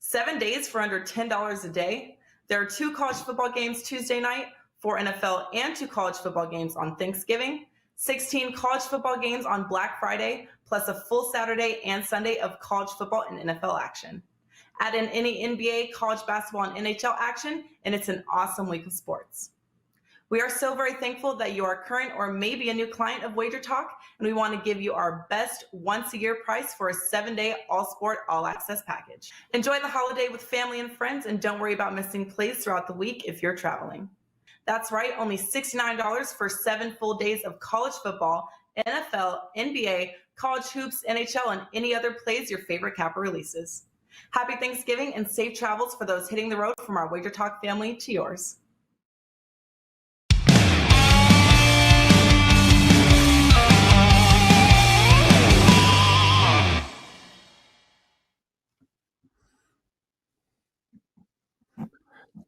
7 days for under $10 a day. There are 2 college football games Tuesday night, 4 NFL and 2 college football games on Thanksgiving, 16 college football games on Black Friday, plus a full Saturday and Sunday of college football and NFL action. Add in any NBA, college basketball, and NHL action, and it's an awesome week of sports. We are so very thankful that you are current or maybe a new client of WagerTalk, and we want to give you our best once-a-year price for a 7-day all-sport, all-access package. Enjoy the holiday with family and friends, and don't worry about missing plays throughout the week if you're traveling. That's right, only $69 for 7 full days of college football, NFL, NBA, college hoops, NHL, and any other plays your favorite capper releases. Happy Thanksgiving and safe travels for those hitting the road from our WagerTalk family to yours.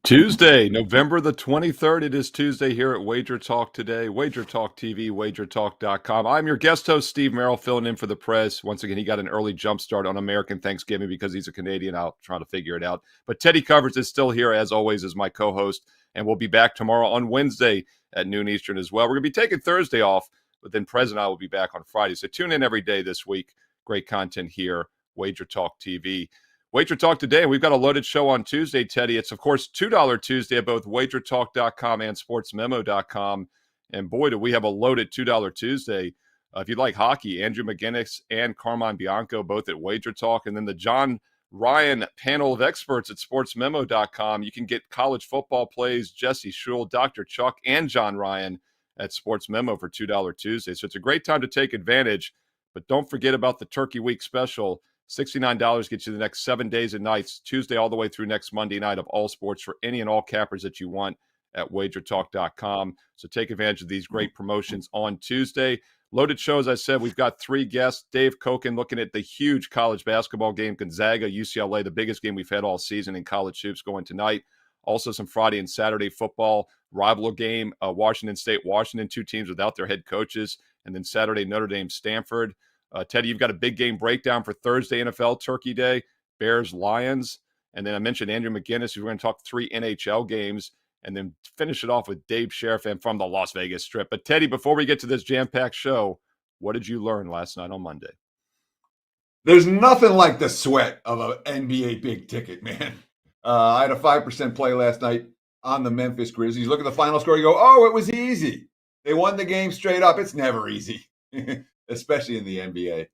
Tuesday, November the 23rd. It is Tuesday here at WagerTalk Today, WagerTalk TV, WagerTalk.com. I'm your guest host, Steve Merrill, filling in for the Prez. Once again, he got an early jump start on American Thanksgiving because he's a Canadian. I'll try to figure it out. But Teddy Covers is still here, as always, as my co-host, and we'll be back tomorrow on Wednesday at noon Eastern as well. We're going to be taking Thursday off, but then Prez and I will be back on Friday. So tune in every day this week. Great content here, WagerTalk TV. WagerTalk Today, and we've got a loaded show on Tuesday, Teddy. It's, of course, $2 Tuesday at both WagerTalk.com and SportsMemo.com. And, boy, do we have a loaded $2 Tuesday. If you'd like hockey, Andrew McInnis and Carmine Bianco, both at WagerTalk. And then the John Ryan panel of experts at SportsMemo.com. You can get college football plays, Jesse Schul, Dr. Chuck, and John Ryan at Sports Memo for $2 Tuesday. So it's a great time to take advantage. But don't forget about the Turkey Week special. $69 gets you the next 7 days and nights, Tuesday all the way through next Monday night of all sports for any and all cappers that you want at WagerTalk.com. So take advantage of these great promotions on Tuesday. Loaded show, as I said, we've got 3 guests. Dave Cokin looking at the huge college basketball game, Gonzaga, UCLA, the biggest game we've had all season in college hoops going tonight. Also some Friday and Saturday football, rival game, Washington State, Washington, 2 teams without their head coaches. And then Saturday, Notre Dame, Stanford. Teddy, you've got a big game breakdown for Thursday NFL Turkey Day, Bears, Lions. And then I mentioned Andrew McInnis. We're going to talk 3 NHL games and then finish it off with Dave Sharapan from the Las Vegas Strip. But Teddy, before we get to this jam-packed show, what did you learn last night on Monday? There's nothing like the sweat of an NBA big ticket, man. I had a 5% play last night on the Memphis Grizzlies. Look at the final score. You go, oh, it was easy. They won the game straight up. It's never easy. Especially in the NBA,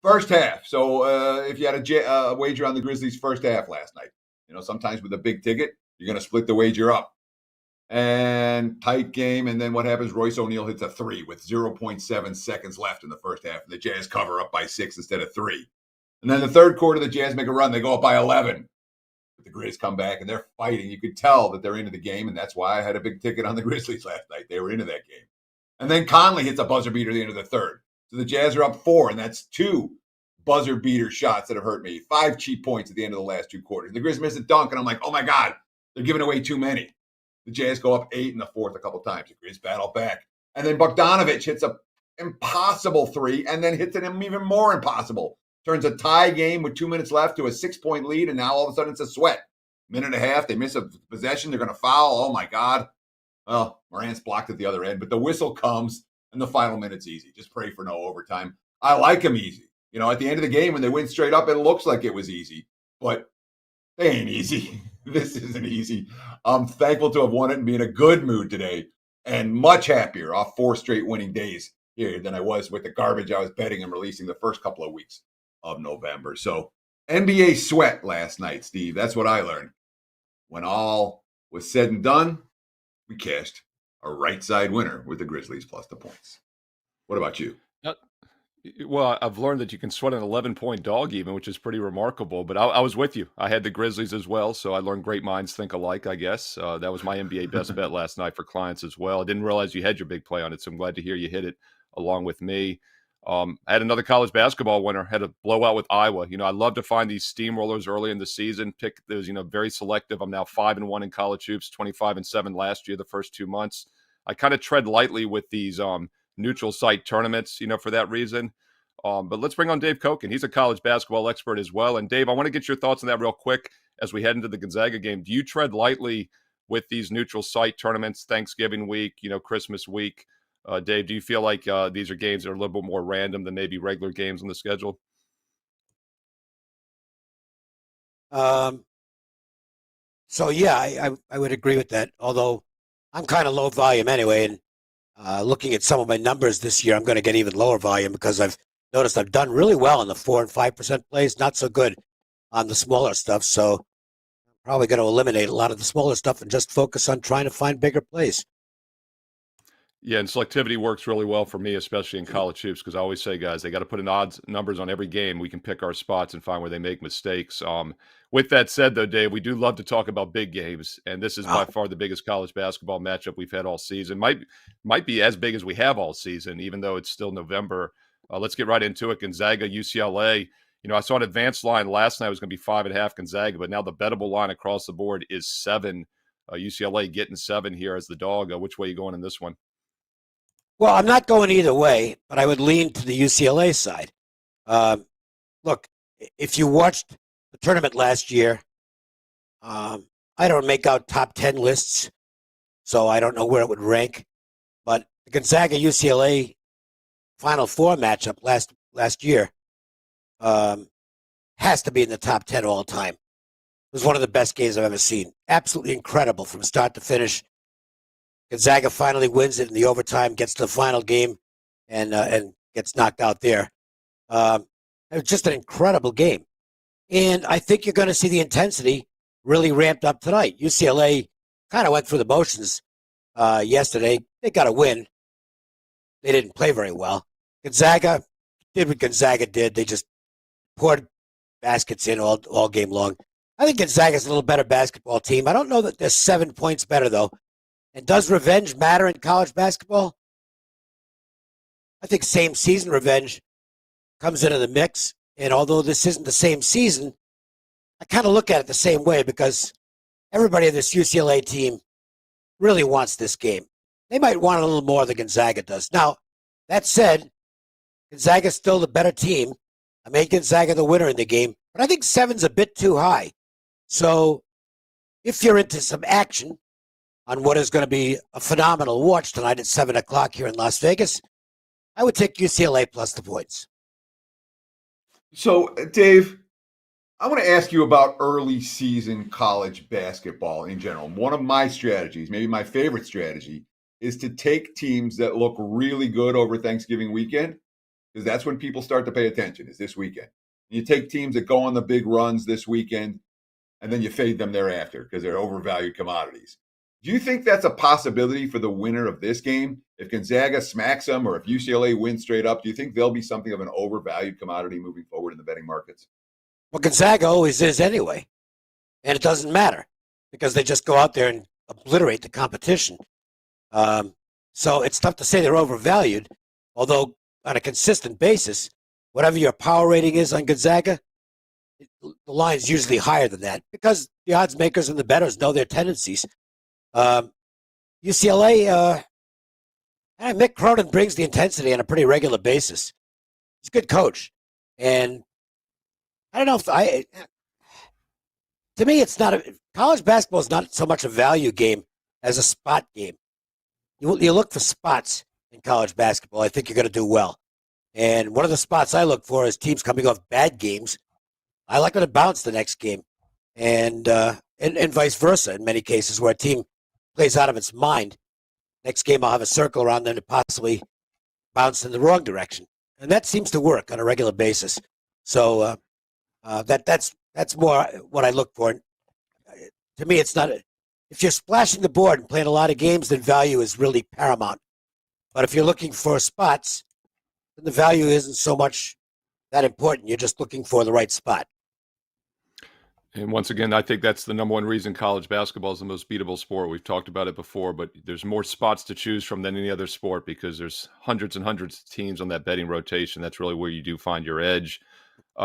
first half. So if you had a wager on the Grizzlies first half last night, sometimes with a big ticket, you're going to split the wager up. And tight game. And then what happens? Royce O'Neal hits a 3 with 0.7 seconds left in the first half. And the Jazz cover up by 6 instead of 3. And then the third quarter, the Jazz make a run. They go up by 11. But the Grizz come back and they're fighting. You could tell that they're into the game. And that's why I had a big ticket on the Grizzlies last night. They were into that game. And then Conley hits a buzzer beater at the end of the third. So the Jazz are up 4, and that's 2 buzzer beater shots that have hurt me. 5 cheap points at the end of the last 2 quarters. The Grizz miss a dunk, and I'm like, oh, my God, they're giving away too many. The Jazz go up 8 in the fourth a couple times. The Grizz battle back. And then Bogdanovich hits a impossible 3 and then hits an even more impossible. Turns a tie game with 2 minutes left to a 6-point lead, and now all of a sudden it's a sweat. Minute and a half, they miss a possession. They're going to foul. Oh, my God. Well, Morant's blocked at the other end, but the whistle comes, and the final minute's easy. Just pray for no overtime. I like them easy. At the end of the game, when they win straight up, it looks like it was easy, but they ain't easy. This isn't easy. I'm thankful to have won it and be in a good mood today, and much happier off 4 straight winning days here than I was with the garbage I was betting and releasing the first couple of weeks of November. So NBA sweat last night, Steve. That's what I learned. When all was said and done, we cashed a right side winner with the Grizzlies plus the points. What about you? Well, I've learned that you can sweat an 11-point dog even, which is pretty remarkable. But I was with you. I had the Grizzlies as well, so I learned great minds think alike, I guess. That was my NBA best bet last night for clients as well. I didn't realize you had your big play on it, so I'm glad to hear you hit it along with me. I had another college basketball winner, had a blowout with Iowa. I love to find these steamrollers early in the season, pick those, very selective. I'm now 5-1 in college hoops, 25-7 last year, the first 2 months. I kind of tread lightly with these neutral site tournaments, for that reason. But let's bring on Dave Cokin. He's a college basketball expert as well. And Dave, I want to get your thoughts on that real quick as we head into the Gonzaga game. Do you tread lightly with these neutral site tournaments, Thanksgiving week, Christmas week? Dave, do you feel like these are games that are a little bit more random than maybe regular games on the schedule? So yeah, I would agree with that. Although I'm kind of low volume anyway, and looking at some of my numbers this year, I'm going to get even lower volume because I've noticed I've done really well in the 4% and 5% plays, not so good on the smaller stuff. So I'm probably going to eliminate a lot of the smaller stuff and just focus on trying to find bigger plays. Yeah, and selectivity works really well for me, especially in college hoops, because I always say, guys, they got to put in odds numbers on every game. We can pick our spots and find where they make mistakes. With that said, though, Dave, we do love to talk about big games, and this is by far the biggest college basketball matchup we've had all season. Might be as big as we have all season, even though it's still November. Let's get right into it. Gonzaga, UCLA. I saw an advanced line last night. It was going to be 5.5 Gonzaga, but now the bettable line across the board is 7. UCLA getting 7 here as the dog. Which way are you going in this one? Well, I'm not going either way, but I would lean to the UCLA side. Look, if you watched the tournament last year, I don't make out top 10 lists, so I don't know where it would rank. But the Gonzaga UCLA Final Four matchup last year has to be in the top 10 all time. It was one of the best games I've ever seen. Absolutely incredible from start to finish. Gonzaga finally wins it in the overtime, gets to the final game, and gets knocked out there. It was just an incredible game. And I think you're going to see the intensity really ramped up tonight. UCLA kind of went through the motions yesterday. They got a win. They didn't play very well. Gonzaga did what Gonzaga did. They just poured baskets in all game long. I think Gonzaga's a little better basketball team. I don't know that they're 7 points better, though. And does revenge matter in college basketball? I think same season revenge comes into the mix. And although this isn't the same season, I kind of look at it the same way because everybody in this UCLA team really wants this game. They might want a little more than Gonzaga does. Now, that said, Gonzaga's still the better team. I made Gonzaga the winner in the game, but I think 7's a bit too high. So if you're into some action on what is going to be a phenomenal watch tonight at 7 o'clock here in Las Vegas, I would take UCLA plus the points. So, Dave, I want to ask you about early season college basketball in general. One of my strategies, maybe my favorite strategy, is to take teams that look really good over Thanksgiving weekend, because that's when people start to pay attention, is this weekend. You take teams that go on the big runs this weekend, and then you fade them thereafter because they're overvalued commodities. Do you think that's a possibility for the winner of this game? If Gonzaga smacks them or if UCLA wins straight up, do you think they'll be something of an overvalued commodity moving forward in the betting markets? Well, Gonzaga always is anyway. And it doesn't matter because they just go out there and obliterate the competition. So it's tough to say they're overvalued, although on a consistent basis, whatever your power rating is on Gonzaga, the line's usually higher than that because the odds makers and the bettors know their tendencies. UCLA, Mick Cronin brings the intensity on a pretty regular basis. He's a good coach. And I don't know to me, it's not college basketball is not so much a value game as a spot game. You look for spots in college basketball. I think you're going to do well. And one of the spots I look for is teams coming off bad games. I like them to bounce the next game, and vice versa in many cases where a team plays out of its mind. Next game, I'll have a circle around them to possibly bounce in the wrong direction, and that seems to work on a regular basis. So that's more what I look for. To me, it's not. If you're splashing the board and playing a lot of games, then value is really paramount. But if you're looking for spots, then the value isn't so much that important. You're just looking for the right spot. And once again, I think that's the number one reason college basketball is the most beatable sport. We've talked about it before, but there's more spots to choose from than any other sport because there's hundreds and hundreds of teams on that betting rotation. That's really where you do find your edge.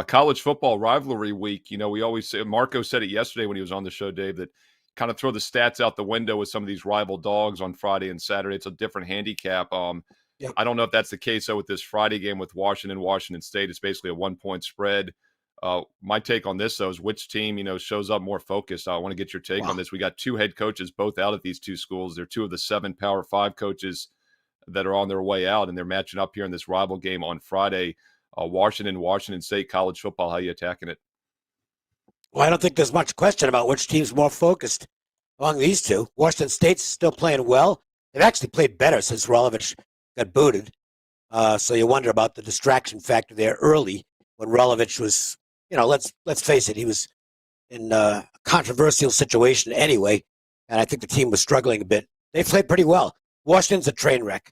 College football rivalry week, we always say, Marco said it yesterday when he was on the show, Dave, that kind of throw the stats out the window with some of these rival dogs on Friday and Saturday. It's a different handicap. Yep. I don't know if that's the case, though, with this Friday game with Washington State. It's basically a 1-point spread. My take on this, though, is which team, shows up more focused. I want to get your take on this. We got 2 head coaches both out at these 2 schools. They're 2 of the 7 Power 5 coaches that are on their way out, and they're matching up here in this rival game on Friday. Washington State college football. How are you attacking it? Well, I don't think there's much question about which team's more focused among these 2. Washington State's still playing well. They've actually played better since Rolovich got booted. So you wonder about the distraction factor there early when Rolovich was, let's face it, he was in a controversial situation anyway, and I think the team was struggling a bit. They played pretty well. Washington's a train wreck.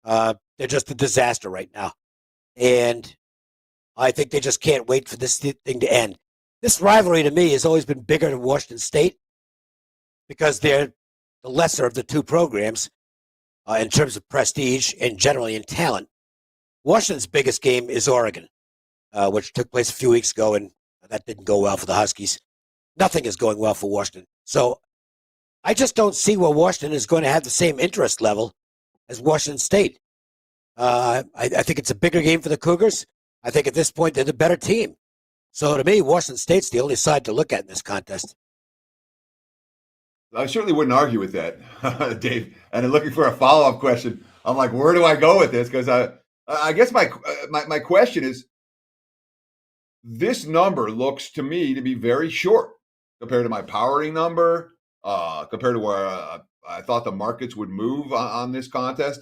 They're just a disaster right now. And I think they just can't wait for this thing to end. This rivalry to me has always been bigger than Washington State because they're the lesser of the 2 programs in terms of prestige and generally in talent. Washington's biggest game is Oregon, which took place a few weeks ago, and that didn't go well for the Huskies. Nothing is going well for Washington. So I just don't see where Washington is going to have the same interest level as Washington State. I think it's a bigger game for the Cougars. I think at this point they're the better team. So to me, Washington State's the only side to look at in this contest. I certainly wouldn't argue with that, Dave. And in looking for a follow-up question, I'm like, where do I go with this? Because I guess my question is, this number looks to me to be very short compared to my powering number, compared to where I thought the markets would move on this contest.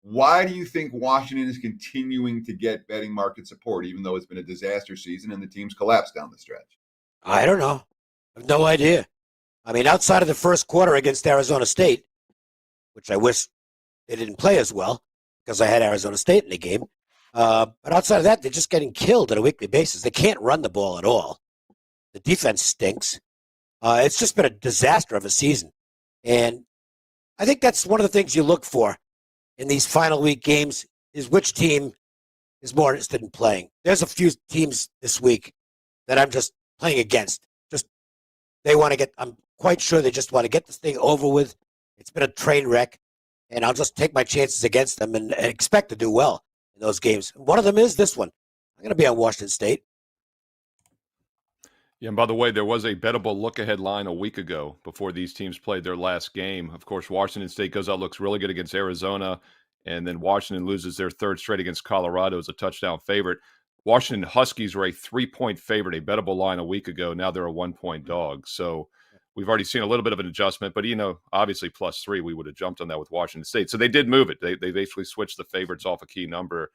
Why do you think Washington is continuing to get betting market support, even though it's been a disaster season and the team's collapsed down the stretch? I don't know. I have no idea. I mean, outside of the first quarter against Arizona State, which I wish they didn't play as well because I had Arizona State in the game. But outside of that, they're just getting killed on a weekly basis. They can't run the ball at all. The defense stinks. It's just been a disaster of a season. And I think that's one of the things you look for in these final week games is which team is more interested in playing. There's a few teams this week that I'm just playing against. I'm quite sure they just want to get this thing over with. It's been a train wreck, and I'll just take my chances against them and expect to do well in those games. One of them is this one. I'm going to be on Washington State. Yeah, and by the way, there was a bettable look-ahead line a week ago before these teams played their last game. Of course, Washington State goes out, looks really good against Arizona, and then Washington loses their 3rd straight against Colorado as a touchdown favorite. Washington Huskies were a 3-point favorite, a bettable line a week ago. Now they're a 1-point dog. So we've already seen a little bit of an adjustment, but, obviously +3, we would have jumped on that with Washington State. So they did move it. They basically switched the favorites off a key number.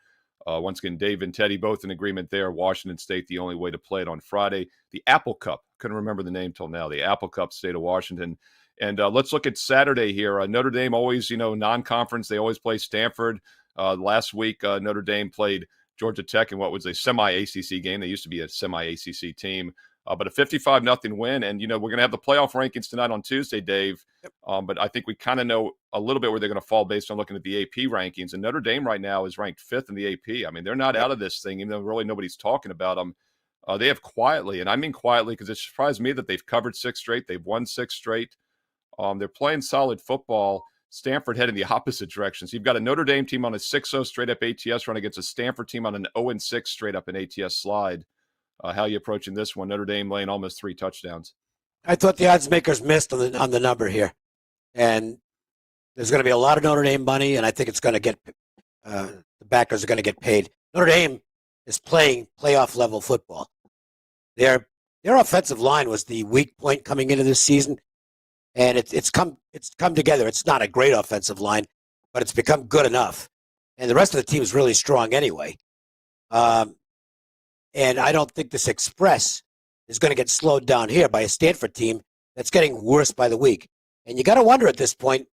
Once again, Dave and Teddy both in agreement there. Washington State, the only way to play it on Friday. The Apple Cup. Couldn't remember the name till now. The Apple Cup, State of Washington. And let's look at Saturday here. Notre Dame always, non-conference. They always play Stanford. Last week, Notre Dame played Georgia Tech in what was a semi-ACC game. They used to be a semi-ACC team. But a 55-0 win. And, we're going to have the playoff rankings tonight on Tuesday, Dave. Yep. But I think we kind of know a little bit where they're going to fall based on looking at the AP rankings. And Notre Dame right now is ranked 5th in the AP. I mean, they're not out of this thing, even though really nobody's talking about them. They have quietly, and I mean quietly because it surprised me that they've covered 6 straight. They've won 6 straight. They're playing solid football. Stanford heading the opposite direction. So you've got a Notre Dame team on a 6-0 straight-up ATS run against a Stanford team on an 0-6 straight-up in ATS slide. How are you approaching this one? Notre Dame laying almost 3 touchdowns. I thought the odds makers missed on the number here. And there's going to be a lot of Notre Dame money, and I think it's going to get the backers are going to get paid. Notre Dame is playing playoff-level football. Their offensive line was the weak point coming into this season, and it's come together. It's not a great offensive line, but it's become good enough. And the rest of the team is really strong anyway. And I don't think this Express is going to get slowed down here by a Stanford team that's getting worse by the week. And you got to wonder at this point,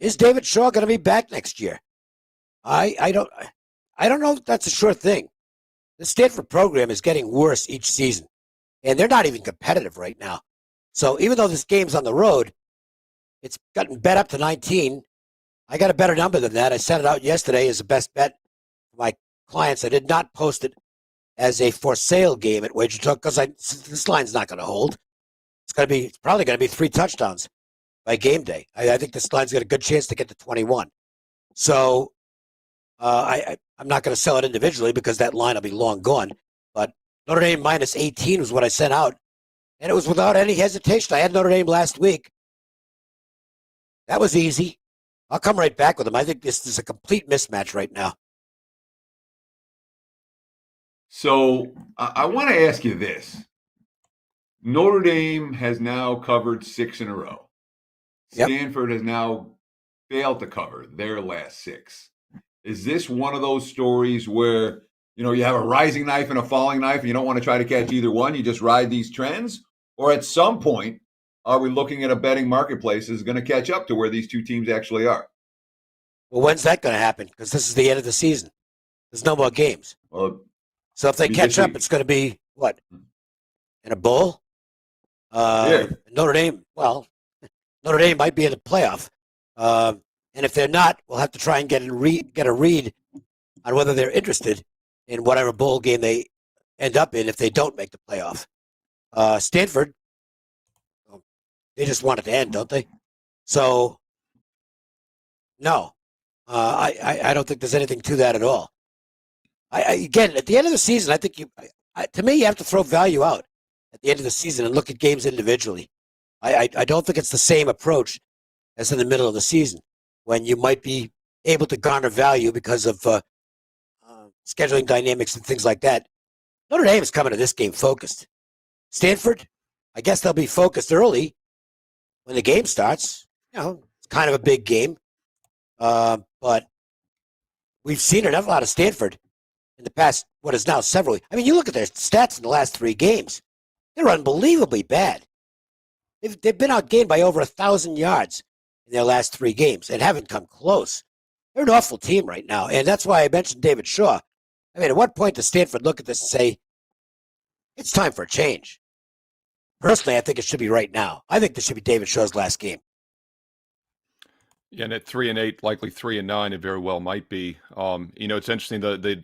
is David Shaw going to be back next year? I don't know if that's a sure thing. The Stanford program is getting worse each season, and they're not even competitive right now. So even though this game's on the road, it's gotten bet up to 19. I got a better number than that. I sent it out yesterday as a best bet for my clients. I did not post it as a for sale game at WagerTalk because this line's not going to hold. It's probably going to be 3 touchdowns by game day. I think this line's got a good chance to get to 21. So I'm not going to sell it individually because that line will be long gone. But Notre Dame minus 18 was what I sent out, and it was without any hesitation. I had Notre Dame last week. That was easy. I'll come right back with them. I think this is a complete mismatch right now. So I want to ask you this. Notre Dame has now covered 6 in a row. Yep. Stanford has now failed to cover their last 6. Is this one of those stories where, you have a rising knife and a falling knife and you don't want to try to catch either one? You just ride these trends? Or at some point, are we looking at a betting marketplace is going to catch up to where these two teams actually are? Well, when's that going to happen? Because this is the end of the season. There's no more games. Well, so if they catch up, it's going to be what? In a bowl? Yeah. Notre Dame might be in the playoff. And if they're not, we'll have to try and get a read on whether they're interested in whatever bowl game they end up in if they don't make the playoff. Stanford, they just want it to end, don't they? So, no. I don't think there's anything to that at all. Again, at the end of the season, I think to me, you have to throw value out at the end of the season and look at games individually. I don't think it's the same approach as in the middle of the season when you might be able to garner value because of scheduling dynamics and things like that. Notre Dame is coming to this game focused. Stanford, I guess they'll be focused early when the game starts. It's kind of a big game. But we've seen enough out of Stanford in the past, what is now several. I mean, you look at their stats in the last 3 games. They're unbelievably bad. They've been outgained by over 1,000 yards in their last 3 games and haven't come close. They're an awful team right now, and that's why I mentioned David Shaw. I mean, at what point does Stanford look at this and say, it's time for a change? Personally, I think it should be right now. I think this should be David Shaw's last game. Yeah, and at 3-8, likely 3-9, it very well might be. It's interesting, the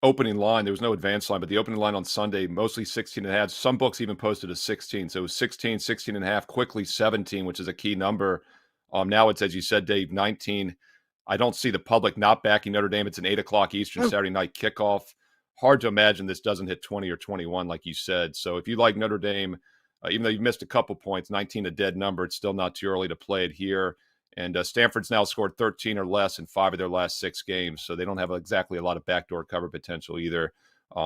opening line, there was no advanced line, but the opening line on Sunday, mostly 16.5. Some books even posted a 16. So it was 16, 16.5, quickly 17, which is a key number. Now it's, as you said, Dave, 19. I don't see the public not backing Notre Dame. It's an 8 o'clock Eastern Saturday night kickoff. Hard to imagine this doesn't hit 20 or 21, like you said. So if you like Notre Dame, even though you've missed a couple points, 19 a dead number, it's still not too early to play it here. And Stanford's now scored 13 or less in 5 of their last 6 games, so they don't have exactly a lot of backdoor cover potential either.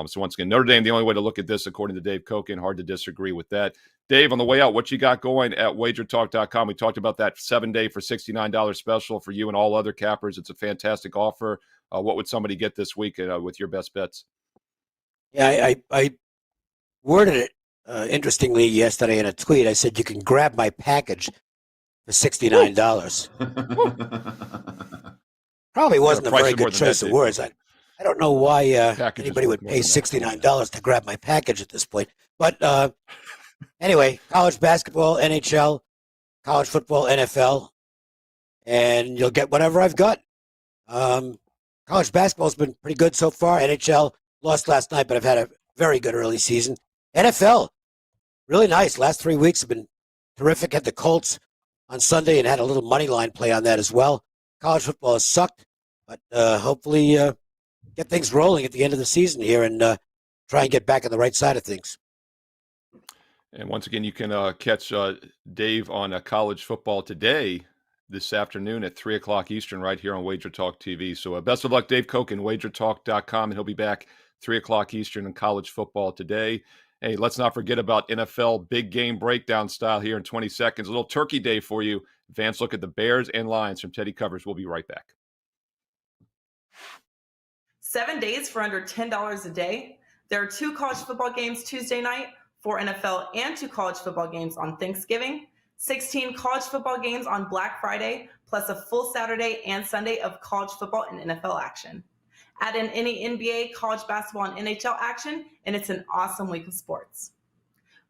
So once again, Notre Dame, the only way to look at this, according to Dave Cokin, hard to disagree with that. Dave, on the way out, what you got going at WagerTalk.com? We talked about that 7-day for $69 special for you and all other cappers. It's a fantastic offer. What would somebody get this week with your best bets? Yeah, I worded it interestingly yesterday in a tweet. I said you can grab my package for $69. Probably wasn't a very good choice of words. I don't know why anybody would pay $69 to grab my package at this point. But anyway, college basketball, NHL, college football, NFL, and you'll get whatever I've got. College basketball's been pretty good so far. NHL lost last night, but I've had a very good early season. NFL, really nice. Last 3 weeks have been terrific. Had the Colts on Sunday and had a little money line play on that as well. College football has sucked, but hopefully get things rolling at the end of the season here and try and get back on the right side of things. And once again, you can catch Dave on College Football Today this afternoon at 3 o'clock Eastern right here on WagerTalk TV. So best of luck, Dave Cokin, WagerTalk.com, and he'll be back 3 o'clock Eastern on College Football Today. Hey, let's not forget about NFL big game breakdown style here in 20 seconds. A little turkey day for you. Advanced look at the Bears and Lions from Teddy Covers. We'll be right back. 7 days for under $10 a day. There are 2 college football games Tuesday night, 4 NFL and 2 college football games on Thanksgiving, 16 college football games on Black Friday, plus a full Saturday and Sunday of college football and NFL action. Add in any NBA, college basketball, and NHL action, and it's an awesome week of sports.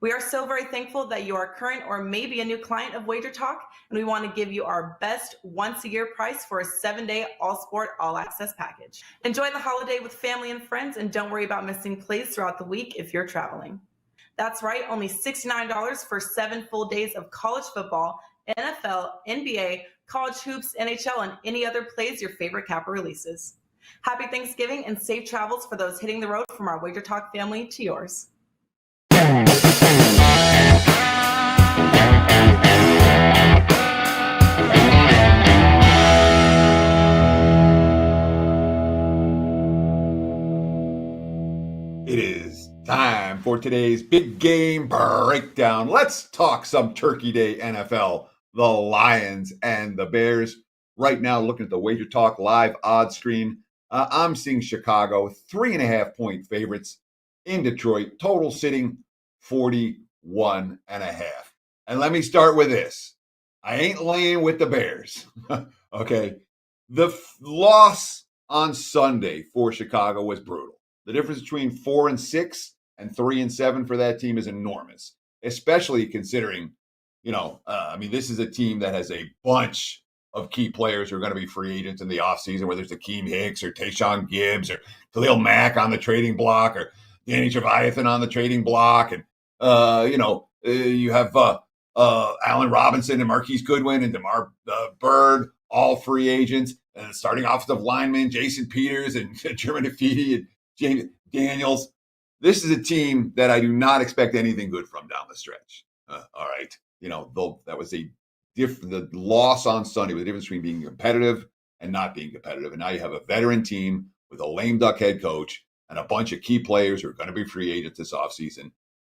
We are so very thankful that you are current or maybe a new client of WagerTalk, and we want to give you our best once-a-year price for a 7-day all-sport, all-access package. Enjoy the holiday with family and friends, and don't worry about missing plays throughout the week if you're traveling. That's right, only $69 for 7 full days of college football, NFL, NBA, college hoops, NHL, and any other plays your favorite capper releases. Happy Thanksgiving and safe travels for those hitting the road from our Wager Talk family to yours. It is time for today's big game breakdown. Let's talk some Turkey Day NFL. The Lions and the Bears. Right now, looking at the Wager Talk live odds screen, I'm seeing Chicago 3.5-point favorites in Detroit. Total sitting 41.5. And let me start with this. I ain't laying with the Bears. Okay. The loss on Sunday for Chicago was brutal. The difference between 4-6 and 3-7 for that team is enormous, especially considering, this is a team that has a bunch of key players who are going to be free agents in the offseason, whether it's Akeem Hicks or Tayshaun Gibbs or Khalil Mack on the trading block or Danny Trevathan on the trading block. And, you have Allen Robinson and Marquise Goodwin and DeMar Byrd, all free agents, and starting offensive linemen, Jason Peters and German Ifedi and James Daniels. This is a team that I do not expect anything good from down the stretch. All right. That was the loss on Sunday was the difference between being competitive and not being competitive. And now you have a veteran team with a lame duck head coach and a bunch of key players who are going to be free agents this offseason.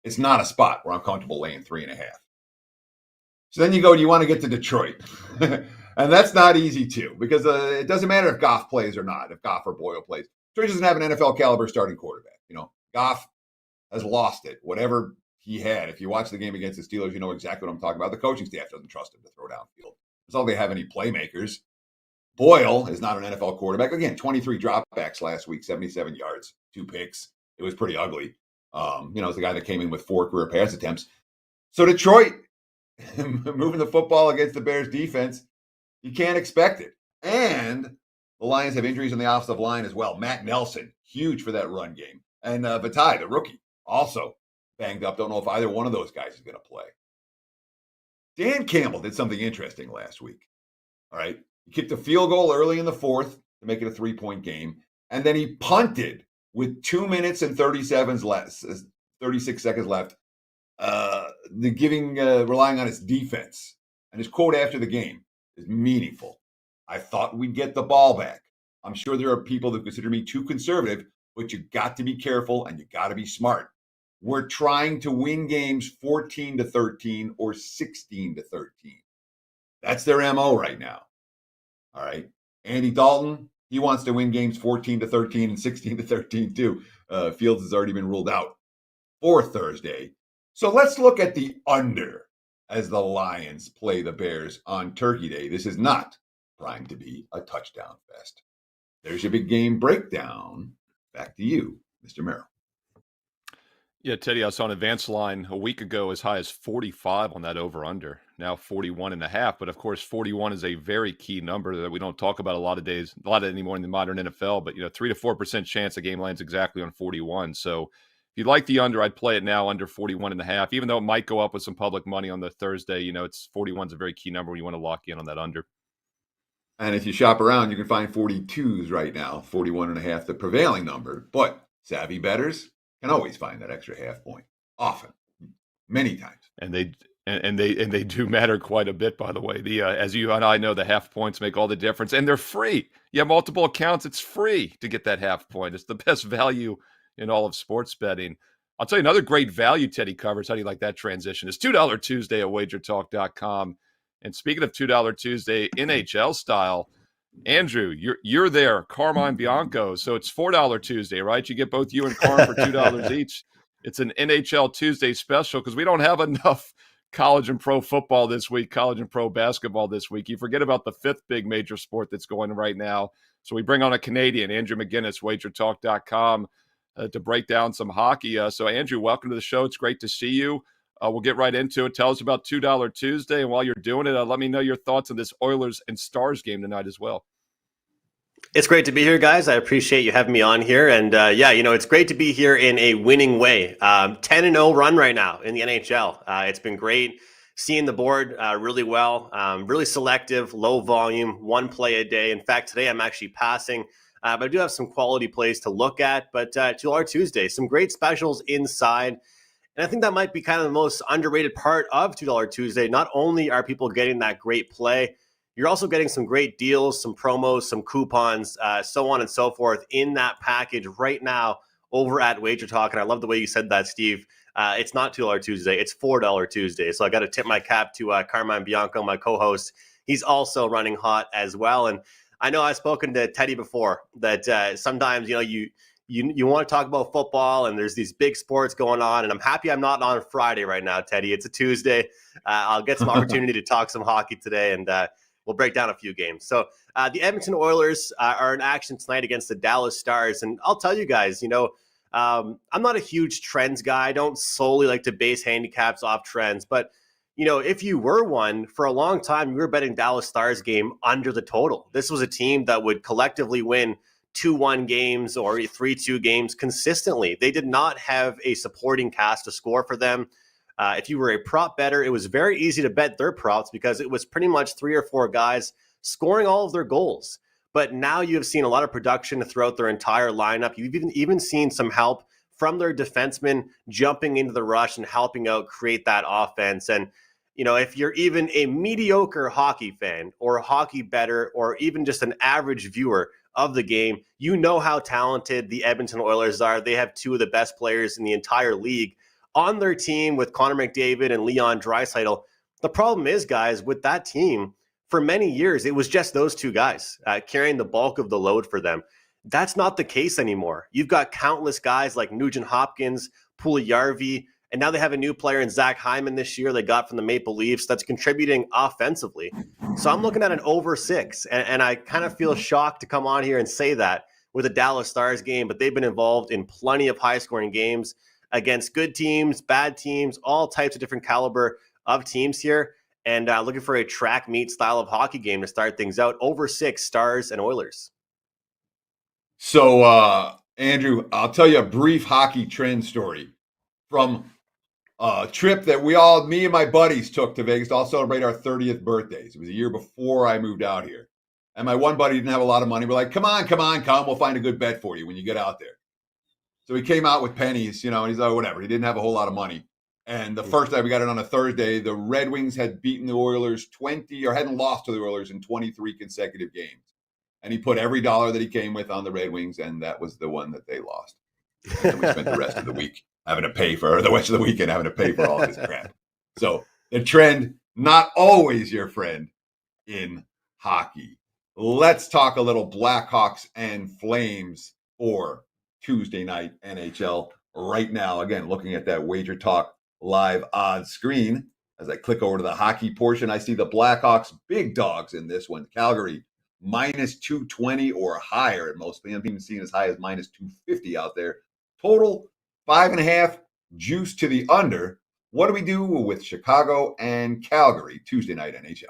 It's not a spot where I'm comfortable laying 3.5. So then you go, do you want to get to Detroit? And that's not easy too, because it doesn't matter if Goff plays or not, if Goff or Boyle plays. Detroit doesn't have an NFL caliber starting quarterback. Goff has lost it, whatever he had. If you watch the game against the Steelers, you know exactly what I'm talking about. The coaching staff doesn't trust him to throw downfield. It's not like they have any playmakers. Boyle is not an NFL quarterback. Again, 23 dropbacks last week, 77 yards, 2 picks. It was pretty ugly. It's the guy that came in with 4 career pass attempts. So Detroit, moving the football against the Bears defense, you can't expect it. And the Lions have injuries on the offensive line as well. Matt Nelson, huge for that run game. And Vitae, the rookie, also banged up. Don't know if either one of those guys is going to play. Dan Campbell did something interesting last week. All right. He kicked a field goal early in the fourth to make it a 3-point game. And then he punted with 2 minutes and 36 seconds left, relying on his defense. And his quote after the game is meaningful. I thought we'd get the ball back. I'm sure there are people that consider me too conservative, but you got to be careful and you got to be smart. We're trying to win games 14-13 or 16-13. That's their MO right now. All right. Andy Dalton, he wants to win games 14-13 and 16-13 too. Fields has already been ruled out for Thursday. So let's look at the under as the Lions play the Bears on Turkey Day. This is not primed to be a touchdown fest. There's your big game breakdown. Back to you, Mr. Merrill. Yeah, Teddy, I saw an advanced line a week ago as high as 45 on that over-under. Now 41.5, but of course 41 is a very key number that we don't talk about a lot anymore in the modern NFL. But 3 to 4% chance a game lands exactly on 41. So if you'd like the under, I'd play it now under 41.5. Even though it might go up with some public money on the Thursday, it's 41 is a very key number when you want to lock in on that under. And if you shop around, you can find 42s right now, 41.5, the prevailing number. But savvy bettors can always find that extra half point, often, many times. And they do matter quite a bit, by the way. As you and I know, the half points make all the difference, and they're free. You have multiple accounts; it's free to get that half point. It's the best value in all of sports betting. I'll tell you another great value Teddy covers. How do you like that transition? It's $2 Tuesday at WagerTalk.com. And speaking of $2 Tuesday, NHL style, Andrew, you're there, Carmine Bianco. So it's $4 Tuesday, right? You get both you and Carm for $2 each. It's an NHL Tuesday special because we don't have enough college and pro football this week, college and pro basketball this week. You forget about the 5th big major sport that's going right now. So we bring on a Canadian, Andrew McInnis, WagerTalk.com, to break down some hockey. So Andrew, welcome to the show. It's great to see you. We'll get right into it. Tell us about $2 Tuesday. And while you're doing it, let me know your thoughts on this Oilers and Stars game tonight as well. It's great to be here, guys. I appreciate you having me on here. And it's great to be here in a winning way. 10-0 run right now in the NHL. It's been great seeing the board really well, really selective, low volume, one play a day. In fact, today I'm actually passing But I do have some quality plays to look at. But $2 Tuesday, some great specials inside. And I think that might be kind of the most underrated part of $2 Tuesday. Not only are people getting that great play, you're also getting some great deals, some promos, some coupons, so on and so forth in that package right now over at WagerTalk. And I love the way you said that, Steve. It's not $2 Tuesday, it's $4 Tuesday. So I got to tip my cap to Carmine Bianco, my co-host. He's also running hot as well. And I know I've spoken to Teddy before that sometimes, you want to talk about football and there's these big sports going on. And I'm happy I'm not on Friday right now, Teddy. It's a Tuesday. I'll get some opportunity to talk some hockey today, and we'll break down a few games. So the Edmonton Oilers are in action tonight against the Dallas Stars. And I'll tell you guys, I'm not a huge trends guy. I don't solely like to base handicaps off trends. But, if you were one, for a long time, you were betting Dallas Stars game under the total. This was a team that would collectively win 2-1 games or 3-2 games consistently. They did not have a supporting cast to score for them. If you were a prop bettor, it was very easy to bet their props because it was pretty much 3 or 4 guys scoring all of their goals. But now you have seen a lot of production throughout their entire lineup. You've even seen some help from their defensemen jumping into the rush and helping out create that offense. And, if you're even a mediocre hockey fan or a hockey bettor or even just an average viewer of the game, you know how talented the Edmonton Oilers are. They have 2 of the best players in the entire league on their team with Connor McDavid and Leon Draisaitl. The problem is, guys, with that team, for many years, it was just those 2 guys carrying the bulk of the load for them. That's not the case anymore. You've got countless guys like Nugent Hopkins, Puljujarvi, and now they have a new player in Zach Hyman this year they got from the Maple Leafs that's contributing offensively. So I'm looking at an over 6, and I kind of feel shocked to come on here and say that with a Dallas Stars game, but they've been involved in plenty of high-scoring games against good teams, bad teams, all types of different caliber of teams here. And looking for a track meet style of hockey game to start things out. Over 6, Stars and Oilers. So, Andrew, I'll tell you a brief hockey trend story from a trip that me and my buddies took to Vegas to all celebrate our 30th birthdays. It was a year before I moved out here. And my one buddy didn't have a lot of money. We're like, come on. We'll find a good bet for you when you get out there. So he came out with pennies, and he's like, whatever. He didn't have a whole lot of money. And the first time we got it on a Thursday, the Red Wings had beaten the Oilers hadn't lost to the Oilers in 23 consecutive games. And he put every dollar that he came with on the Red Wings, and that was the one that they lost. And we spent the rest of the week having to pay for the rest of the weekend, having to pay for all this crap. So the trend, not always your friend in hockey. Let's talk a little Blackhawks and Flames for Tuesday night NHL right now. Again, looking at that WagerTalk live odds screen. As I click over to the hockey portion, I see the Blackhawks big dogs in this one. Calgary minus 220 or higher at most. I'm even seeing as high as minus 250 out there. Total 5.5, juice to the under. What do we do with Chicago and Calgary Tuesday night NHL?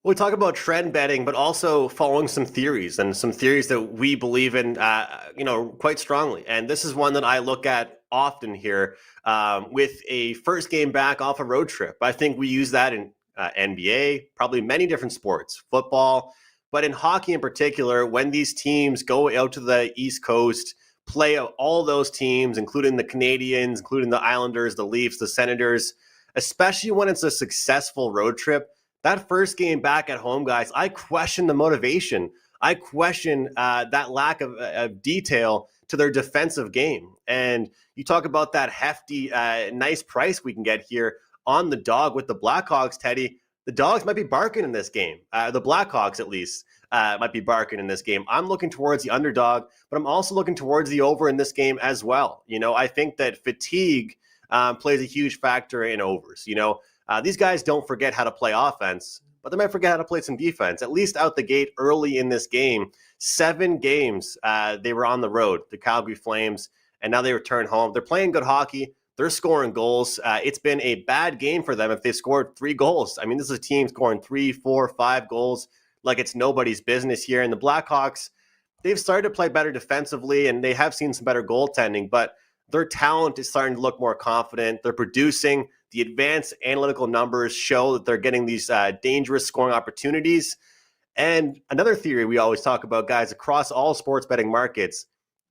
We talk about trend betting, but also following some theories and some theories that we believe in, quite strongly. And this is one that I look at often here with a first game back off a road trip. I think we use that in NBA, probably many different sports, football, but in hockey in particular, when these teams go out to the East Coast, play all those teams, including the Canadians, including the Islanders, the Leafs, the Senators, especially when it's a successful road trip. That first game back at home, guys, I question the motivation. I question that lack of detail to their defensive game. And you talk about that hefty, nice price we can get here on the dog with the Blackhawks, Teddy. The dogs might be barking in this game. The Blackhawks, at least, might be barking in this game. I'm looking towards the underdog, but I'm also looking towards the over in this game as well. I think that fatigue plays a huge factor in overs. These guys don't forget how to play offense, but they might forget how to play some defense. At least out the gate early in this game, 7 games they were on the road, the Calgary Flames, and now they return home. They're playing good hockey. They're scoring goals. It's been a bad game for them if they scored 3 goals. I mean, this is a team scoring 3, 4, 5 goals like it's nobody's business here. And the Blackhawks, they've started to play better defensively, and they have seen some better goaltending, but their talent is starting to look more confident. They're producing. The advanced analytical numbers show that they're getting these dangerous scoring opportunities. And another theory we always talk about, guys, across all sports betting markets,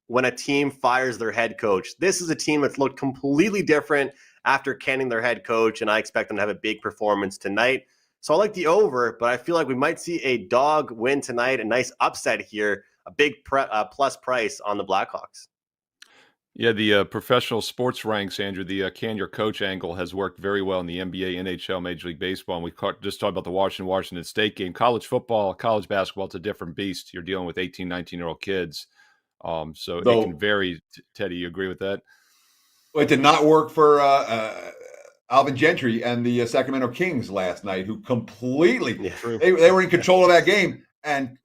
when a team fires their head coach. This is a team that's looked completely different after canning their head coach, and I expect them to have a big performance tonight. So I like the over, but I feel like we might see a dog win tonight, a nice upset here, a big plus price on the Blackhawks. Yeah, the professional sports ranks, Andrew, the can your coach angle has worked very well in the NBA, NHL, Major League Baseball. And we just talked about the Washington State game. College football, college basketball, it's a different beast. You're dealing with 18, 19-year-old kids. So it can vary. Teddy, you agree with that? It did not work for Alvin Gentry and the Sacramento Kings last night, who completely they were in control of that game and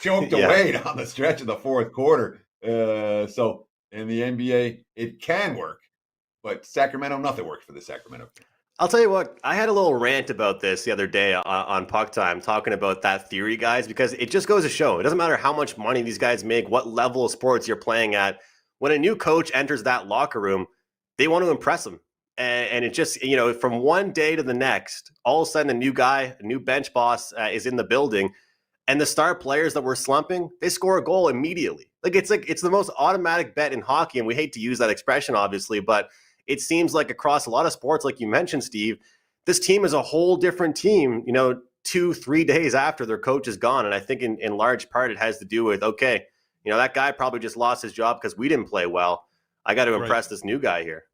choked away down the stretch of the fourth quarter. So in the NBA, it can work, but Sacramento, nothing works for the Sacramento Kings. I'll tell you what, I had a little rant about this the other day on Puck Time, talking about that theory, guys, because it just goes to show, it doesn't matter how much money these guys make, what level of sports you're playing at. When a new coach enters that locker room, they want to impress them. And it just, from one day to the next, all of a sudden a new guy, a new bench boss is in the building, and the star players that were slumping, they score a goal immediately. It's the most automatic bet in hockey, and we hate to use that expression, obviously, but it seems like across a lot of sports, like you mentioned, Steve, this team is a whole different team, 2-3 days after their coach is gone. And I think in large part, it has to do with, okay, that guy probably just lost his job because we didn't play well. I got to impress this new guy here.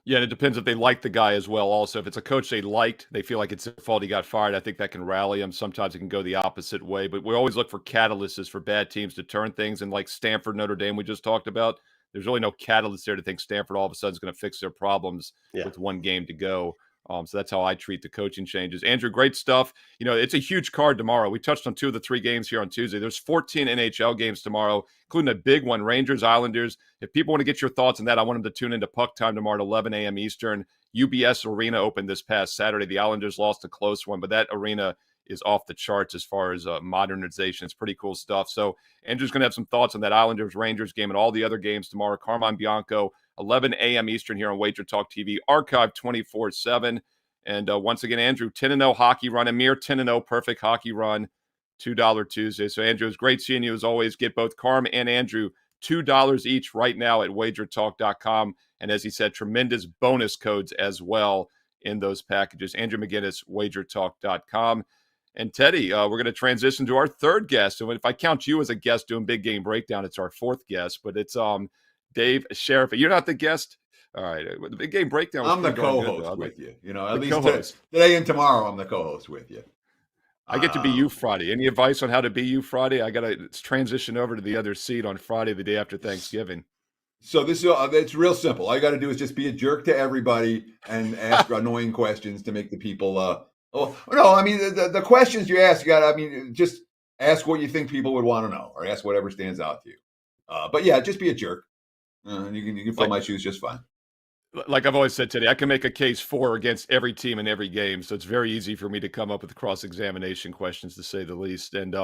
Yeah, and it depends if they like the guy as well. Also, if it's a coach they liked, they feel like it's their fault he got fired, I think that can rally them. Sometimes it can go the opposite way. But we always look for catalysts for bad teams to turn things. And like Stanford, Notre Dame, we just talked about, there's really no catalyst there to think Stanford all of a sudden is going to fix their problems with one game to go. So that's how I treat the coaching changes. Andrew, great stuff. It's a huge card tomorrow. We touched on 2 of the 3 games here on Tuesday. There's 14 NHL games tomorrow, including a big one, Rangers, Islanders. If people want to get your thoughts on that, I want them to tune into Puck Time tomorrow at 11 a.m. Eastern. UBS Arena opened this past Saturday. The Islanders lost a close one, but that arena is off the charts as far as modernization. It's pretty cool stuff. So Andrew's going to have some thoughts on that Islanders-Rangers game and all the other games tomorrow. Carmine Bianco, 11 a.m. Eastern here on WagerTalk TV, archived 24/7. And once again, Andrew, 10-0 hockey run, a mere 10-0 perfect hockey run, $2 Tuesday. So Andrew, it's great seeing you as always. Get both Carm and Andrew $2 each right now at WagerTalk.com. And as he said, tremendous bonus codes as well in those packages. Andrew McInnis, WagerTalk.com. And Teddy, we're going to transition to our third guest. So if I count you as a guest doing Big Game Breakdown, it's our fourth guest. But it's Dave Sharapan. You're not the guest? All right. The Big Game Breakdown. I'm the co-host with you. At least today and tomorrow, I'm the co-host with you. I get to be you Friday. Any advice on how to be you Friday? I got to transition over to the other seat on Friday, the day after Thanksgiving. So it's real simple. All you got to do is just be a jerk to everybody and ask annoying questions to make the people. The questions you ask, just ask what you think people would want to know, or ask whatever stands out to you. But yeah, just be a jerk. You can fill my shoes just fine. Like I've always said today, I can make a case for or against every team in every game, so it's very easy for me to come up with cross-examination questions, to say the least. And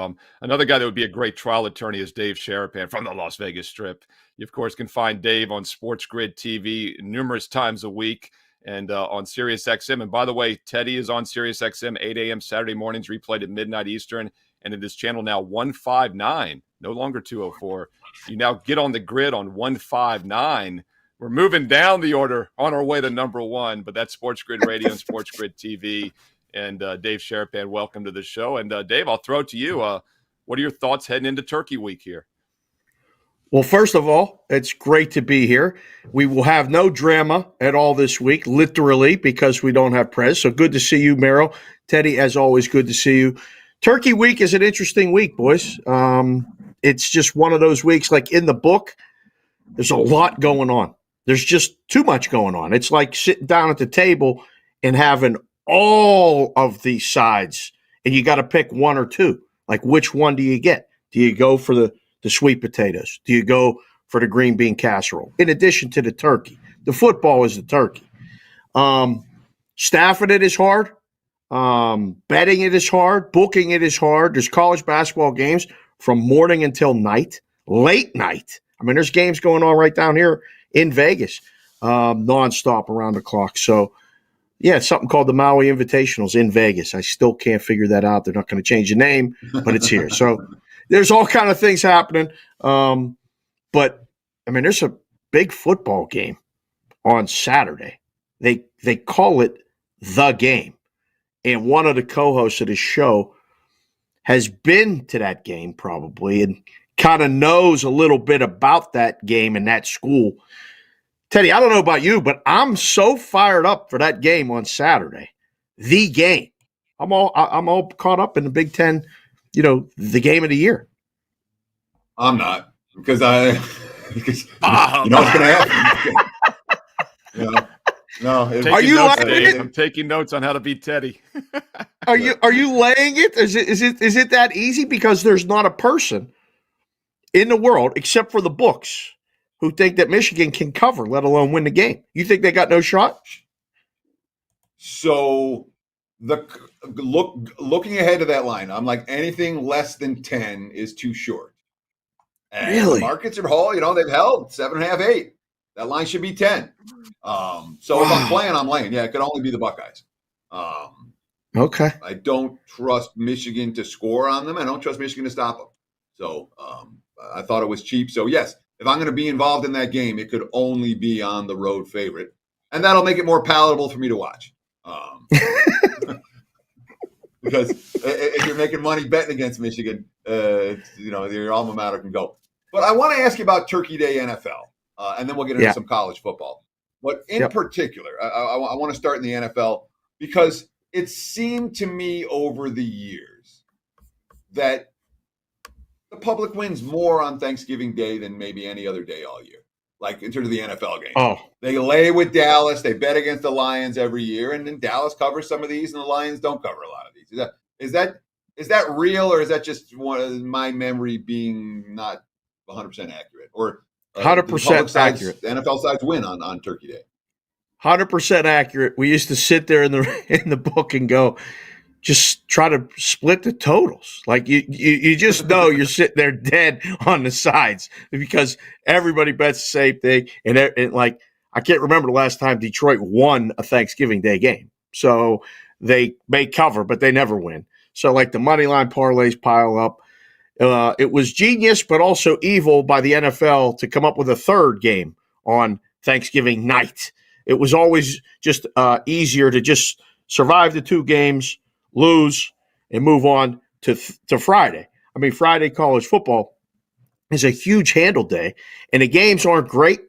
another guy that would be a great trial attorney is Dave Sharapan from the Las Vegas Strip. You, of course, can find Dave on Sports Grid TV numerous times a week and on SiriusXM. And by the way, Teddy is on SiriusXM 8 a.m. Saturday mornings, replayed at midnight Eastern, and it is channel now 159, no longer 204. You now get on the grid on 159. We're moving down the order on our way to number 1, but that's Sports Grid Radio and Sports Grid TV. And Dave Sharapan, welcome to the show. And Dave, I'll throw it to you. What are your thoughts heading into Turkey Week here? Well, first of all, it's great to be here. We will have no drama at all this week, literally, because we don't have Prez. So good to see you, Merrill. Teddy, as always, good to see you. Turkey Week is an interesting week, boys. It's just one of those weeks, like in the book, there's a lot going on. There's just too much going on. It's like sitting down at the table and having all of these sides, and you got to pick one or two. Like, which one do you get? Do you go for the sweet potatoes? Do you go for the green bean casserole? In addition to the turkey. The football is the turkey. Staffing it is hard. Betting it is hard. Booking it is hard. There's college basketball games from morning until night, late night. I mean, there's games going on right down here in Vegas, nonstop around the clock. So Yeah, something called the Maui Invitationals in Vegas. I still can't figure that out. They're not going to change the name, but it's here. So there's all kind of things happening. But I mean, there's a big football game on Saturday. They call it The Game. And one of the co-hosts of the show has been to that game probably and kind of knows a little bit about that game and that school. Teddy, I don't know about you, but I'm so fired up for that game on Saturday. The game. I'm all caught up in the Big Ten, the game of the year. I'm not because you know what's going to happen. No. Are you notes, laying it? I'm taking notes on how to beat Teddy. Are you laying it? Is it that easy? Because there's not a person in the world except for the books who think that Michigan can cover, let alone win the game. You think they got no shot? So looking ahead to that line, I'm like anything less than 10 is too short. And Really? The markets are they've held 7.5, 8. That line should be 10. So if I'm playing, I'm laying. Yeah, it could only be the Buckeyes. Okay. I don't trust Michigan to score on them. I don't trust Michigan to stop them. So I thought it was cheap. So yes, if I'm going to be involved in that game, it could only be on the road favorite, and that'll make it more palatable for me to watch. Because if you're making money betting against Michigan, your alma mater can go. But I want to ask you about Turkey Day NFL, and then we'll get into some college football. But in particular, I want to start in the NFL because it seemed to me over the years that the public wins more on Thanksgiving Day than maybe any other day all year, like in terms of the NFL games. Oh. They lay with Dallas. They bet against the Lions every year, and then Dallas covers some of these, and the Lions don't cover a lot of these. Is that real, or is that just one of my memory being not 100% accurate? Or 100% accurate. The NFL sides win on Turkey Day. 100% accurate. We used to sit there in the book and go, just try to split the totals. Like you just know you're sitting there dead on the sides because everybody bets the same thing. And like, I can't remember the last time Detroit won a Thanksgiving Day game. So they may cover, but they never win. So like the money line parlays pile up. It was genius, but also evil by the NFL to come up with a third game on Thanksgiving night. It was always just easier to just survive the two games, lose, and move on to Friday. I mean, Friday college football is a huge handle day, and the games aren't great.